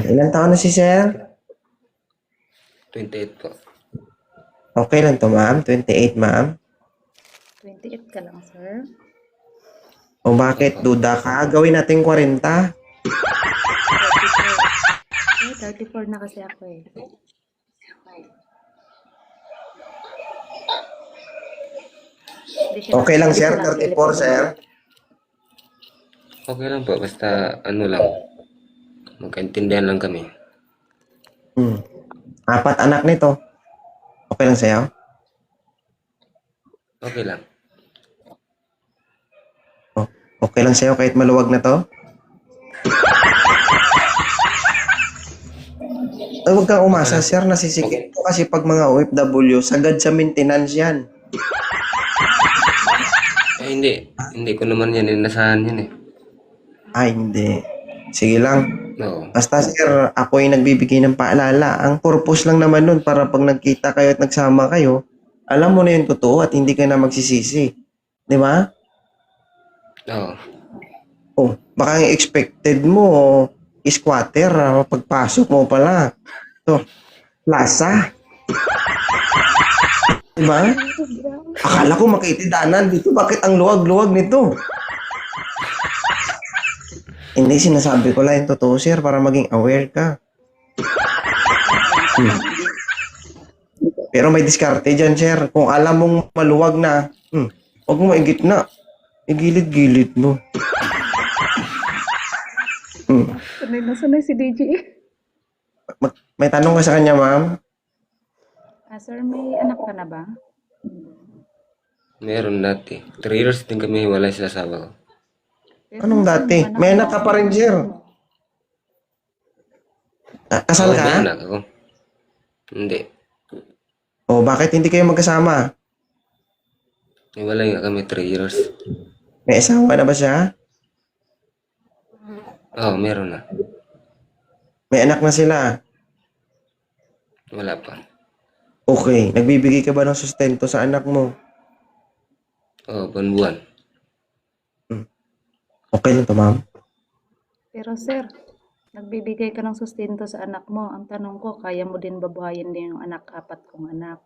Ilan taon na si sir? 28 po. Okay lang to, ma'am. 28, ma'am. 28 ka lang, sir. O bakit? Duda ka? Gawin natin 40. 34 na kasi ako eh. Okay lang, sir. 34, sir. Okay lang po, basta ano lang. Magkaintindihan lang kami. 4 anak nito. Okay lang sa'yo? Okay lang. Okay lang sa'yo kahit maluwag na to? Ay, huwag kang umasa, sir. Nasisikip ko kasi pag mga OFW, sagad sa maintenance yan. Eh, hindi. Hindi ko naman yan inasahan yan eh. Ay, hindi. Sige lang. Oo. Basta, sir, ako ay nagbibigay ng paalala. Ang purpose lang naman nun para pag nagkita kayo at nagsama kayo, alam mo na yung totoo at hindi ka na magsisisi. Di ba? Oo. Oh, baka ang expected mo, squatter, pagpasok mo pala. So, plaza. Diba? Akala ko makitidanan dito. Bakit ang luwag-luwag nito? Hindi, sinasabi ko lang yung totoo, sir, para maging aware ka. Pero may diskarte dyan, sir. Kung alam mong maluwag na, huwag mo maigit na. Igilid-gilid mo. Sanay na sanay si DJ. May tanong ka sa kanya, ma'am? Sir, may anak ka na ba? Meron dati. 3 years din kami hiwalay sa asawa ko. Anong dati? May anak ka pa rin, sir. Kasal Oo, ka? may anak ako. Hindi. O, bakit hindi kayo magkasama? Hiwalay nga kami 3 years. May asawa na ba siya? Oo, meron na. May anak na sila. Wala pa. Okay. Nagbibigay ka ba ng sustento sa anak mo? Oo, buwan-buwan. Okay lang to, ma'am. Pero sir, nagbibigay ka ng sustento sa anak mo. Ang tanong ko, kaya mo din babuhayin din yung anak, 4 kong anak?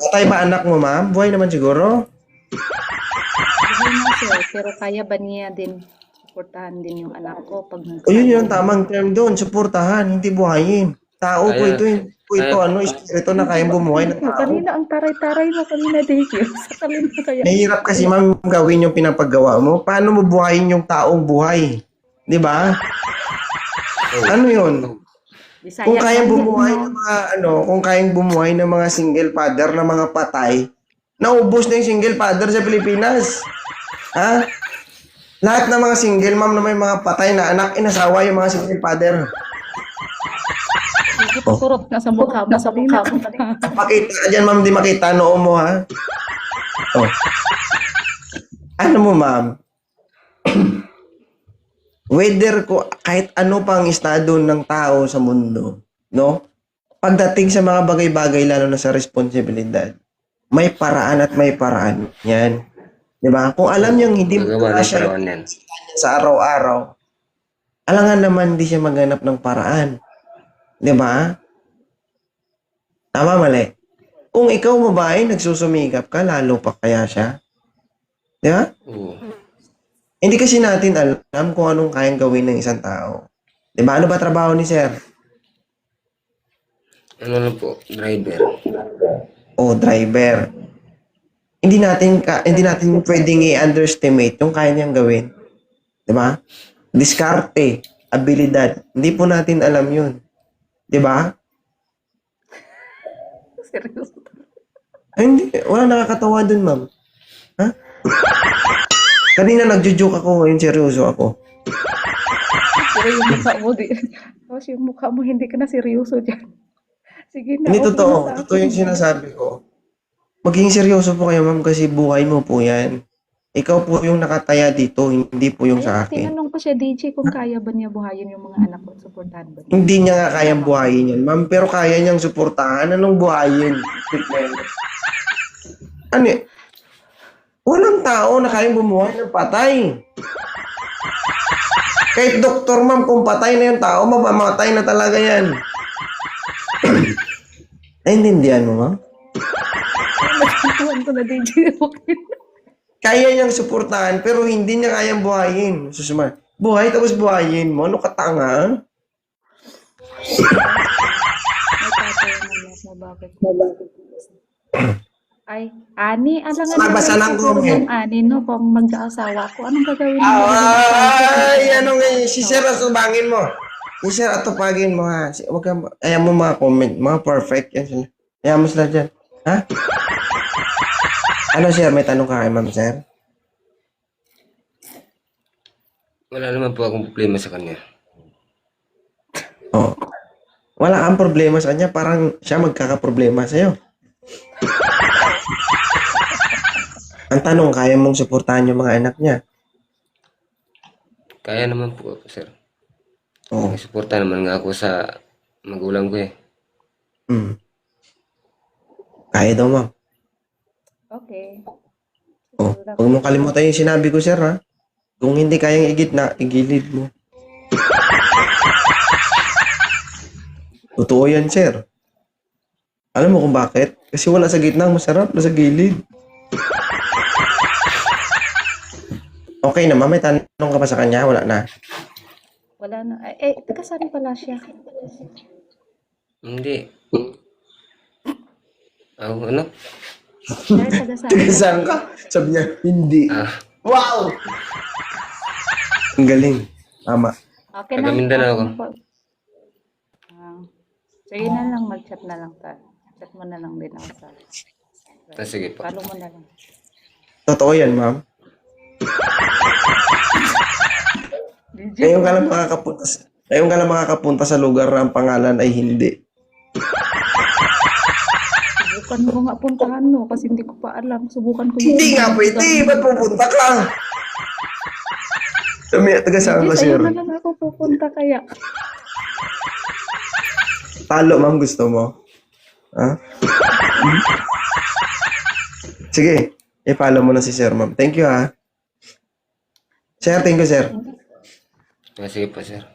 Patay ba anak mo, ma'am? Buhay naman siguro. Buhay na sir, pero kaya ba niya din suportahan din yung anak ko pag O yun yung tamang term doon. Suportahan, hindi buhayin. Tao po ito. Espiritu na kayang bumuhay ng tao. Kanina ang taray-taray mo kanina, DJ. Sakalin na kaya. Mahirap kasi, ma'am, gawin yung pinapagawa mo. Paano mo buhayin yung taong buhay? Di ba? Ano yun? Kung kayang bumuhay ng mga kung kayang bumuhay ng mga single father na mga patay, naubos na yung single father sa Pilipinas. Ha? Lahat ng mga single ma'am na may mga patay na anak, inasawa yung mga single father. Kurot na sa mukha mo. Pakita ka dyan, ma'am, di makita noo mo, ha? Oh. Ano mo, ma'am? Whether kahit ano pang estado ng tao sa mundo, no? Pagdating sa mga bagay-bagay, lalo na sa responsibilidad, may paraan at may paraan. Yan. Di ba? Kung alam niyang hindi mo Magawa ng siya paraan yan. sa araw-araw, alangan naman hindi siya maghanap ng paraan. Di ba? Tama, mali. Kung ikaw babae, nagsusumikap ka, lalo pa kaya siya. Di ba? Oo. Hindi kasi natin alam kung anong kayang gawin ng isang tao. Di ba? Ano ba trabaho ni sir? Ano lang po, driver. O, driver. Hindi natin pwedeng i-underestimate yung kaya niyang gawin. Di ba? Diskarte, abilidad. Hindi po natin alam yun. Di ba? Seryoso. Ay, hindi. Wala nakakatawa dun, ma'am. Ha? Kanina nagjo-joke ako, ngayon seryoso ako. Pero yung mukha mo, tapos yung mukha mo, hindi ka na seryoso dyan. Sige na. Hindi okay totoo. na sa Totoo akin. yung sinasabi ko. Maging seryoso po kayo, ma'am, kasi buhay mo po yan. Ikaw po yung nakataya dito, hindi po yung sa akin. Tinanong ko siya, DJ, kung kaya ba niya buhayin yung mga anak ko, suportahan ba niya? Hindi niya nga kayang buhayin yan, ma'am. Pero kaya niyang suportahan. Anong buhayin? Ano eh? Walang tao na kayang bumuhay ng patay. Kahit doktor, ma'am, kung patay na yung tao, mamamatay na talaga yan. Naintindihan mo, ma'am? Natuwan ko na DJ. Okay. Kaya niyang suportahan, pero hindi niya kayang buhayin. Susuma, buhay tapos buhayin mo. Ano katanga? May tatay ang anak mo, bakit? Ay, Ani, alangan Magbasa ng comment. Ani, no, kung mag-aasawa ko, anong gagawin mo? Ay, ano ngayon? Si Sir, asubangin mo. Si Sir, atupagin mo ha. Huwag ka, ayan mo mga comment. Mga perfect yan sila. Ayan mo sila dyan. Ha? Ano, Sir? May tanong ka kay Ma'am, Sir? Wala naman po akong problema sa kanya. Oo. Wala kang problema sa kanya. Parang siya magkakaproblema sa'yo. Ang tanong, kaya mong suportahan yung mga anak niya? Kaya naman po ako, sir. Oo. May suporta naman nga ako sa magulang ko eh. Hmm. Kaya daw, Ma'am. Okay. Oh, huwag mong kalimutan yung sinabi ko, Sir, ha? Kung hindi kayang igilid mo. Totoo yan, Sir. Alam mo kung bakit? Kasi wala sa gitna, masarap na sa gilid. Okay naman, may tanong ka pa sa kanya? Wala na. Wala na. Taga saan pala siya? Hindi. Ano? Sir, taga saan? Saan ka? Sabi niya, hindi. Wow! Ang galing. Tama. Okay Taga na. Mindanao ako. Sige na lang, mag-chat na lang ta. Chat mo na lang din ako sa... Sige po. Follow mo na lang. Totoo yan, Ma'am. Ngayon ka lang makakapunta sa lugar na ang pangalan ay hindi. Subukan mo nga puntahan mo kasi hindi ko pa alam. Subukan ko yung... Hindi nga pwede. Ba't pupunta ka? Taga saan ka, Sa'yo Sir? na lang ako pupunta kaya. Talo, Ma'am, gusto mo? Ha? Sige. I-follow mo na si Sir, Ma'am. Thank you, ha? Sir, thank you, Sir. Sige po, sir.